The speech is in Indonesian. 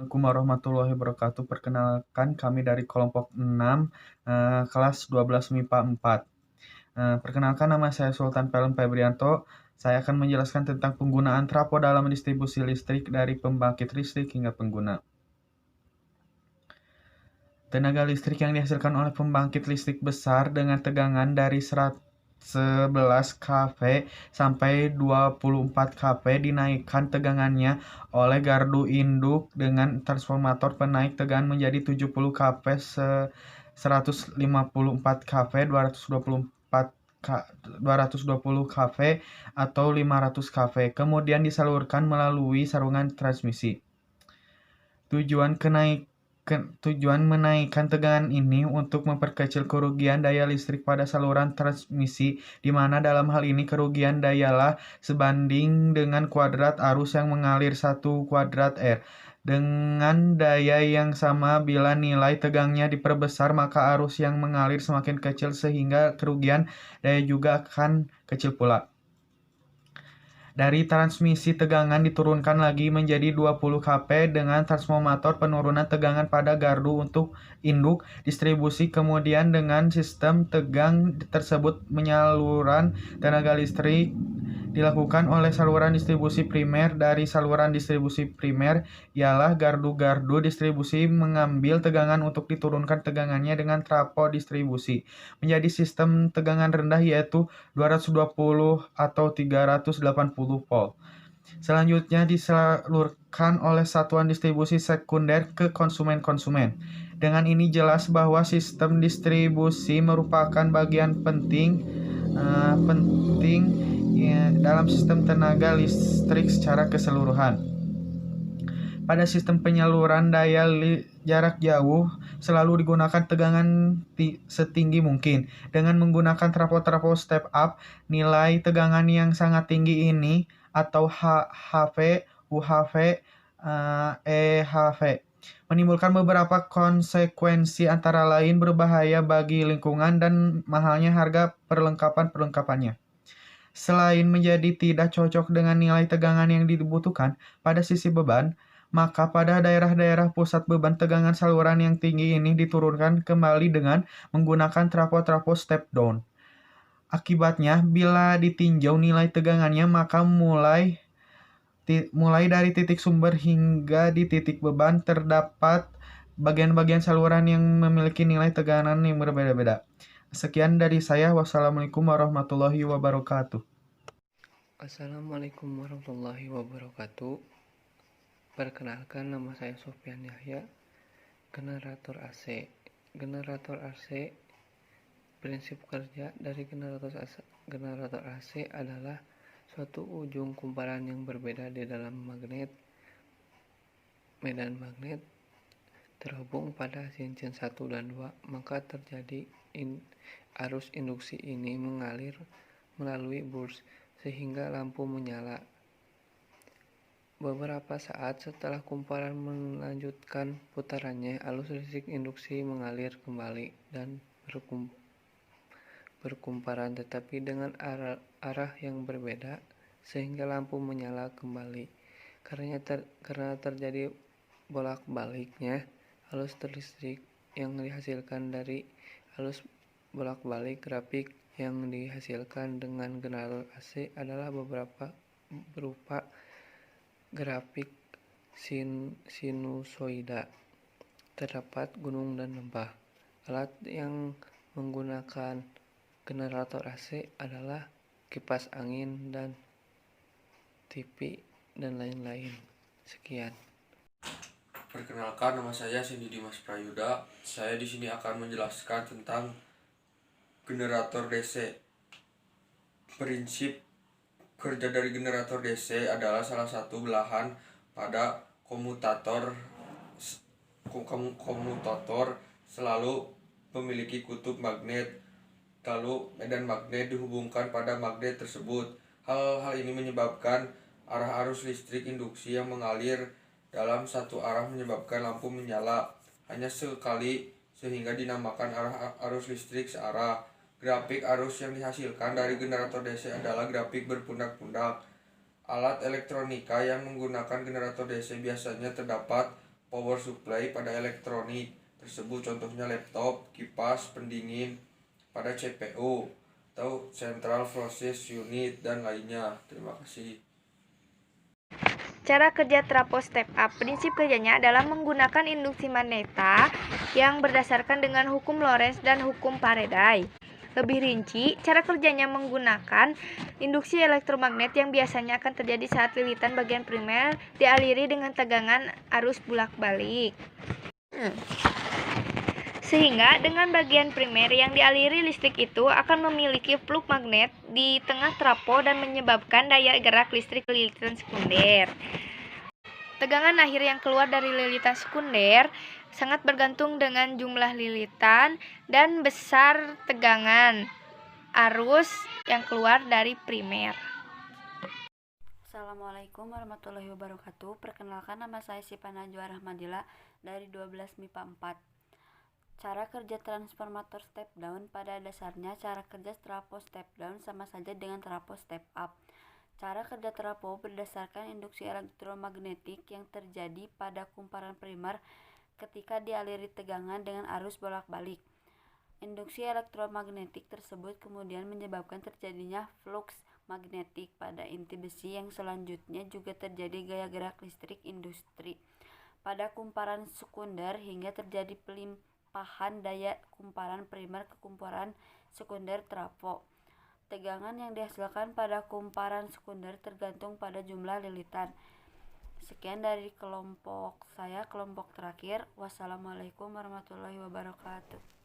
Assalamualaikum warahmatullahi wabarakatuh. Perkenalkan kami dari kelompok 6, kelas 12 MIPA 4. Perkenalkan nama saya Sultan Pelem Febrianto. Saya akan menjelaskan tentang penggunaan trapo dalam distribusi listrik dari pembangkit listrik hingga pengguna. Tenaga listrik yang dihasilkan oleh pembangkit listrik besar dengan tegangan dari 11 kV sampai 24 kV dinaikkan tegangannya oleh gardu induk dengan transformator penaik tegangan menjadi 70 kV, 154 kV, 220 kV atau 500 kV. Kemudian disalurkan melalui saluran transmisi. Tujuan menaikkan tegangan ini untuk memperkecil kerugian daya listrik pada saluran transmisi, di mana dalam hal ini kerugian dayalah sebanding dengan kuadrat arus yang mengalir 1 kuadrat R. Dengan daya yang sama, bila nilai tegangnya diperbesar, maka arus yang mengalir semakin kecil sehingga kerugian daya juga akan kecil pula. Dari transmisi tegangan diturunkan lagi menjadi 20 kV dengan transformator penurunan tegangan pada gardu untuk induk distribusi. Kemudian dengan sistem tegang tersebut penyaluran tenaga listrik dilakukan oleh saluran distribusi primer. Dari saluran distribusi primer ialah gardu-gardu distribusi mengambil tegangan untuk diturunkan tegangannya dengan trapo distribusi menjadi sistem tegangan rendah, yaitu 220 atau 380 volt. Selanjutnya disalurkan oleh satuan distribusi sekunder ke konsumen-konsumen. Dengan ini jelas bahwa sistem distribusi merupakan bagian penting dalam sistem tenaga listrik secara keseluruhan. Pada sistem penyaluran daya jarak jauh selalu digunakan tegangan setinggi mungkin. Dengan menggunakan trapo-trapo step up, nilai tegangan yang sangat tinggi ini atau HV, UHV, EHV menimbulkan beberapa konsekuensi, antara lain berbahaya bagi lingkungan dan mahalnya harga perlengkapan-perlengkapannya. Selain menjadi tidak cocok dengan nilai tegangan yang dibutuhkan pada sisi beban, maka pada daerah-daerah pusat beban tegangan saluran yang tinggi ini diturunkan kembali dengan menggunakan trapo-trapo step down. Akibatnya, bila ditinjau nilai tegangannya, maka mulai dari titik sumber hingga di titik beban terdapat bagian-bagian saluran yang memiliki nilai tegangan yang berbeda-beda. Sekian dari saya. Wassalamualaikum warahmatullahi wabarakatuh. Assalamualaikum warahmatullahi wabarakatuh. Perkenalkan, nama saya Sofyan Yahya. Generator AC. Generator AC, prinsip kerja dari generator AC adalah suatu ujung kumparan yang berbeda di dalam medan magnet terhubung pada cincin 1 dan 2, maka terjadi arus induksi ini mengalir melalui burs sehingga lampu menyala. Beberapa saat setelah kumparan melanjutkan putarannya, arus listrik induksi mengalir kembali dan berkumparan, tetapi dengan arah yang berbeda sehingga lampu menyala kembali. Karena terjadi bolak-baliknya arus listrik yang dihasilkan dari arus bolak-balik, grafik yang dihasilkan dengan generator AC adalah berupa grafik sinusoida. Terdapat gunung dan lembah. Alat yang menggunakan generator AC adalah kipas angin dan TV dan lain-lain. Sekian. Perkenalkan, nama saya Cindy Dimas Prayuda. Saya di sini akan menjelaskan tentang generator DC. Prinsip kerja dari generator DC adalah salah satu belahan pada komutator selalu memiliki kutub magnet, lalu medan magnet dihubungkan pada magnet tersebut. Hal ini menyebabkan arah arus listrik induksi yang mengalir dalam satu arah menyebabkan lampu menyala hanya sekali sehingga dinamakan arah arus listrik searah. Grafik arus yang dihasilkan dari generator DC adalah grafik berpundak-pundak. Alat elektronika yang menggunakan generator DC biasanya terdapat power supply pada elektronik tersebut, contohnya laptop, kipas pendingin pada CPU atau Central Process Unit dan lainnya. Terima kasih. Cara kerja trafo step up. Prinsip kerjanya adalah menggunakan induksi magneta yang berdasarkan dengan hukum Lorentz dan hukum Faraday. Lebih rinci, cara kerjanya menggunakan induksi elektromagnet yang biasanya akan terjadi saat lilitan bagian primer dialiri dengan tegangan arus bolak-balik. Sehingga dengan bagian primer yang dialiri listrik itu akan memiliki flux magnet di tengah trafo dan menyebabkan daya gerak listrik lilitan sekunder. Tegangan akhir yang keluar dari lilitan sekunder sangat bergantung dengan jumlah lilitan dan besar tegangan arus yang keluar dari primer. Assalamualaikum warahmatullahi wabarakatuh. Perkenalkan, nama saya Syifa Najwa Rahmadila dari 12 MIPA 4. Cara kerja transformator step down. Pada dasarnya cara kerja trafo step down sama saja dengan trafo step up. Cara kerja trafo berdasarkan induksi elektromagnetik yang terjadi pada kumparan primer ketika dialiri tegangan dengan arus bolak-balik. Induksi elektromagnetik tersebut kemudian menyebabkan terjadinya flux magnetik pada inti besi yang selanjutnya juga terjadi gaya gerak listrik industri pada kumparan sekunder hingga terjadi pelimpahan daya kumparan primer ke kumparan sekunder trafo. Tegangan yang dihasilkan pada kumparan sekunder tergantung pada jumlah lilitan. Sekian dari kelompok saya, kelompok terakhir. Wassalamualaikum warahmatullahi wabarakatuh.